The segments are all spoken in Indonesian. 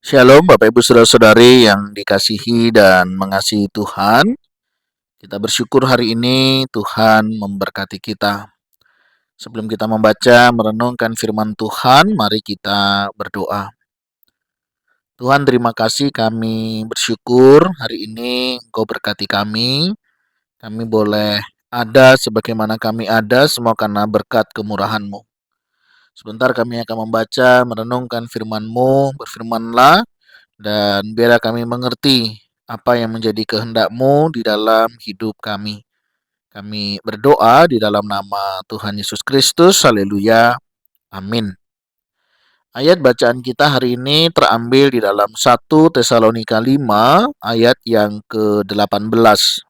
Shalom Bapak Ibu Saudara-saudari yang dikasihi dan mengasihi Tuhan. Kita bersyukur hari ini Tuhan memberkati kita. Sebelum kita membaca merenungkan firman Tuhan, mari kita berdoa. Tuhan, terima kasih, kami bersyukur hari ini Engkau berkati kami. Kami boleh ada sebagaimana kami ada semua karena berkat kemurahan-Mu. Sebentar kami akan membaca merenungkan firman-Mu. Berfirmanlah dan biarlah kami mengerti apa yang menjadi kehendak-Mu di dalam hidup kami. Kami berdoa di dalam nama Tuhan Yesus Kristus. Haleluya. Amin. Ayat bacaan kita hari ini terambil di dalam 1 Tesalonika 5 ayat yang ke-18.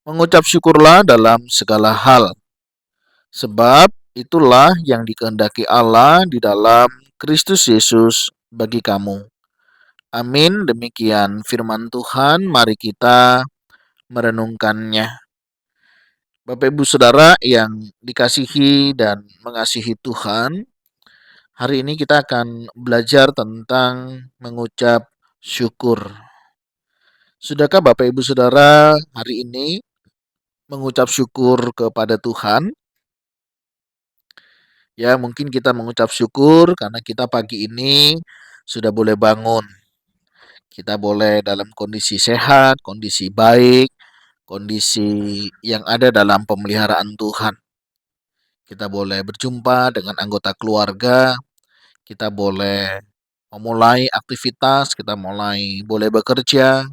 Mengucap syukurlah dalam segala hal, sebab itulah yang dikehendaki Allah di dalam Kristus Yesus bagi kamu. Amin. Demikian firman Tuhan. Mari kita merenungkannya. Bapak Ibu Saudara yang dikasihi dan mengasihi Tuhan, hari ini kita akan belajar tentang mengucap syukur. Sudahkah Bapak Ibu Saudara hari ini mengucap syukur kepada Tuhan? Ya, mungkin kita mengucap syukur karena kita pagi ini sudah boleh bangun. Kita boleh dalam kondisi sehat, kondisi baik, kondisi yang ada dalam pemeliharaan Tuhan. Kita boleh berjumpa dengan anggota keluarga, kita boleh memulai aktivitas, kita boleh bekerja,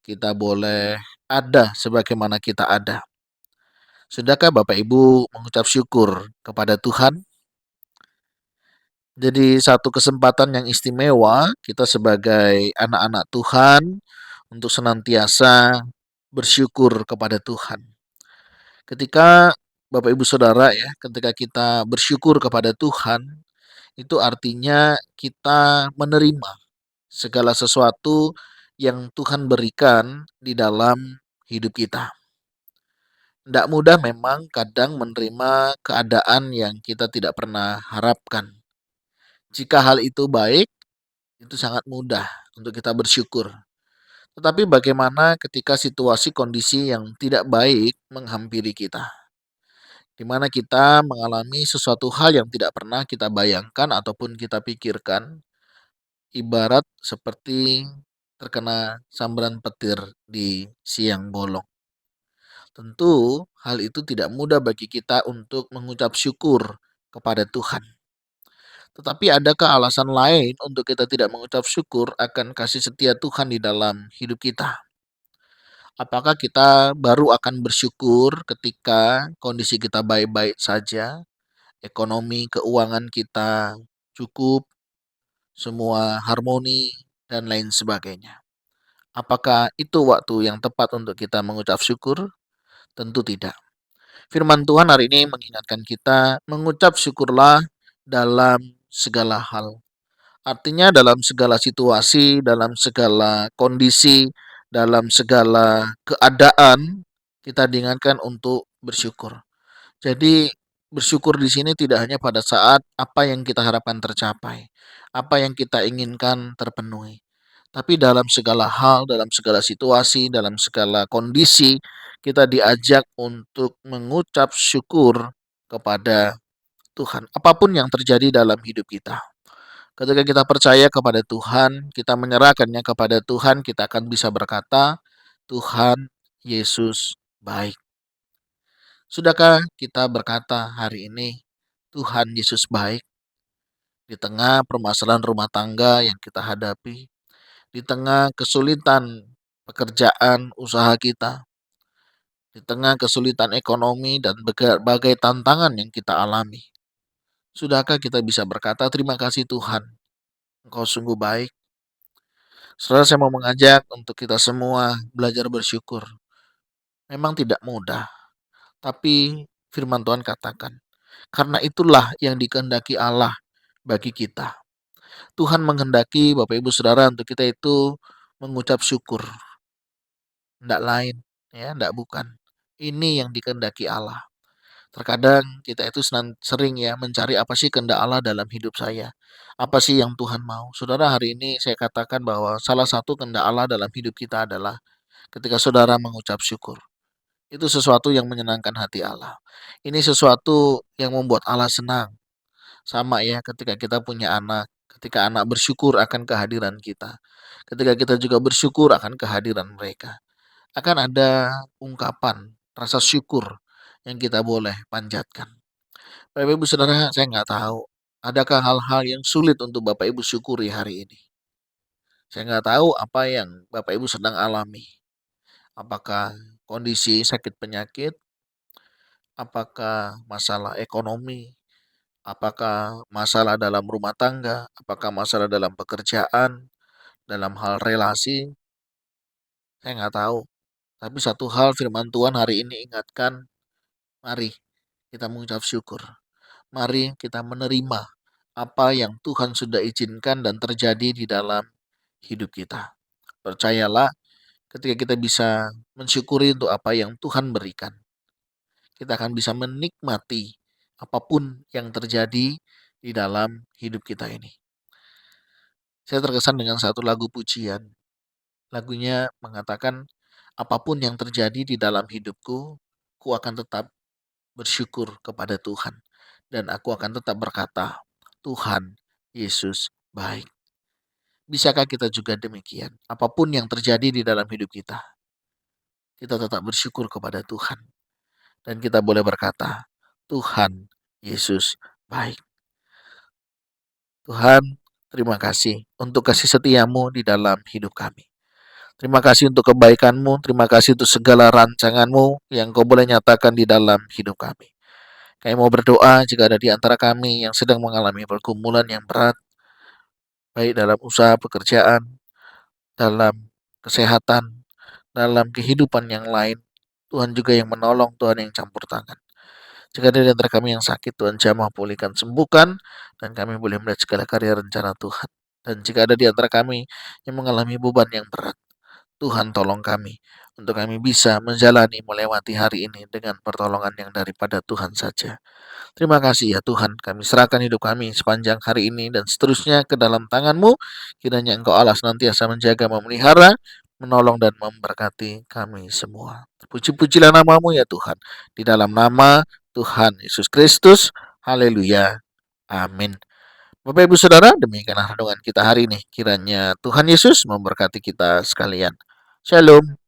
kita boleh ada sebagaimana kita ada. Sudahkah Bapak Ibu mengucap syukur kepada Tuhan? Jadi satu kesempatan yang istimewa kita sebagai anak-anak Tuhan untuk senantiasa bersyukur kepada Tuhan. Ketika Bapak Ibu Saudara ya, ketika kita bersyukur kepada Tuhan, itu artinya kita menerima segala sesuatu yang Tuhan berikan di dalam hidup kita. Tidak mudah memang kadang menerima keadaan yang kita tidak pernah harapkan. Jika hal itu baik, itu sangat mudah untuk kita bersyukur. Tetapi bagaimana ketika situasi kondisi yang tidak baik menghampiri kita? Di mana kita mengalami sesuatu hal yang tidak pernah kita bayangkan ataupun kita pikirkan, ibarat seperti terkena sambaran petir di siang bolong. Tentu hal itu tidak mudah bagi kita untuk mengucap syukur kepada Tuhan. Tetapi adakah alasan lain untuk kita tidak mengucap syukur akan kasih setia Tuhan di dalam hidup kita? Apakah kita baru akan bersyukur ketika kondisi kita baik-baik saja, ekonomi, keuangan kita cukup, semua harmoni, dan lain sebagainya. Apakah itu waktu yang tepat untuk kita mengucap syukur? Tentu tidak. Firman Tuhan hari ini mengingatkan kita mengucap syukurlah dalam segala hal. Artinya dalam segala situasi, dalam segala kondisi, dalam segala keadaan, kita diingatkan untuk bersyukur. Jadi bersyukur di sini tidak hanya pada saat apa yang kita harapkan tercapai, apa yang kita inginkan terpenuhi. Tapi dalam segala hal, dalam segala situasi, dalam segala kondisi, kita diajak untuk mengucap syukur kepada Tuhan. Apapun yang terjadi dalam hidup kita. Ketika kita percaya kepada Tuhan, kita menyerahkannya kepada Tuhan, kita akan bisa berkata, Tuhan Yesus baik. Sudahkah kita berkata hari ini, Tuhan Yesus baik di tengah permasalahan rumah tangga yang kita hadapi, di tengah kesulitan pekerjaan usaha kita, di tengah kesulitan ekonomi dan berbagai tantangan yang kita alami. Sudahkah kita bisa berkata, terima kasih Tuhan, Engkau sungguh baik. Saudara, saya mau mengajak untuk kita semua belajar bersyukur. Memang tidak mudah, tapi firman Tuhan katakan, karena itulah yang dikehendaki Allah bagi kita. Tuhan menghendaki Bapak Ibu Saudara untuk kita itu mengucap syukur. Tidak lain, ya, tidak bukan. Ini yang dikehendaki Allah. Terkadang kita itu sering ya mencari apa sih kehendak Allah dalam hidup saya. Apa sih yang Tuhan mau? Saudara, hari ini saya katakan bahwa salah satu kehendak Allah dalam hidup kita adalah ketika saudara mengucap syukur. Itu sesuatu yang menyenangkan hati Allah. Ini sesuatu yang membuat Allah senang. Sama ya ketika kita punya anak, ketika anak bersyukur akan kehadiran kita. Ketika kita juga bersyukur akan kehadiran mereka. Akan ada ungkapan rasa syukur yang kita boleh panjatkan. Bapak Ibu Saudara, saya nggak tahu, adakah hal-hal yang sulit untuk Bapak Ibu syukuri hari ini? Saya nggak tahu apa yang Bapak Ibu sedang alami. Apakah kondisi sakit penyakit? Apakah masalah ekonomi? Apakah masalah dalam rumah tangga? Apakah masalah dalam pekerjaan? Dalam hal relasi? Saya nggak tahu. Tapi satu hal firman Tuhan hari ini ingatkan, mari kita mengucap syukur. Mari kita menerima apa yang Tuhan sudah izinkan dan terjadi di dalam hidup kita. Percayalah, ketika kita bisa mensyukuri untuk apa yang Tuhan berikan, kita akan bisa menikmati apapun yang terjadi di dalam hidup kita ini. Saya terkesan dengan satu lagu pujian. Lagunya mengatakan, apapun yang terjadi di dalam hidupku, ku akan tetap bersyukur kepada Tuhan. Dan aku akan tetap berkata, Tuhan Yesus baik. Bisakah kita juga demikian? Apapun yang terjadi di dalam hidup kita tetap bersyukur kepada Tuhan. Dan kita boleh berkata, Tuhan Yesus baik. Tuhan, terima kasih untuk kasih setiamu di dalam hidup kami. Terima kasih untuk kebaikanmu, terima kasih untuk segala rancanganmu yang kau boleh nyatakan di dalam hidup kami. Kami mau berdoa jika ada di antara kami yang sedang mengalami pergumulan yang berat, baik dalam usaha pekerjaan, dalam kesehatan, dalam kehidupan yang lain. Tuhan juga yang menolong, Tuhan yang campur tangan. Jika ada di antara kami yang sakit, Tuhan jamah pulihkan, sembuhkan, dan kami boleh melihat segala karya rencana Tuhan. Dan jika ada di antara kami yang mengalami beban yang berat, Tuhan tolong kami, untuk kami bisa menjalani melewati hari ini dengan pertolongan yang daripada Tuhan saja. Terima kasih ya Tuhan, kami serahkan hidup kami sepanjang hari ini dan seterusnya ke dalam tangan-Mu. Kiranya Engkau Allah senantiasa menjaga, memelihara, menolong dan memberkati kami semua. Puji-pujilah nama-Mu ya Tuhan. Di dalam nama Tuhan Yesus Kristus. Haleluya. Amin. Bapak Ibu Saudara, demikianlah renungan kita hari ini. Kiranya Tuhan Yesus memberkati kita sekalian. Shalom.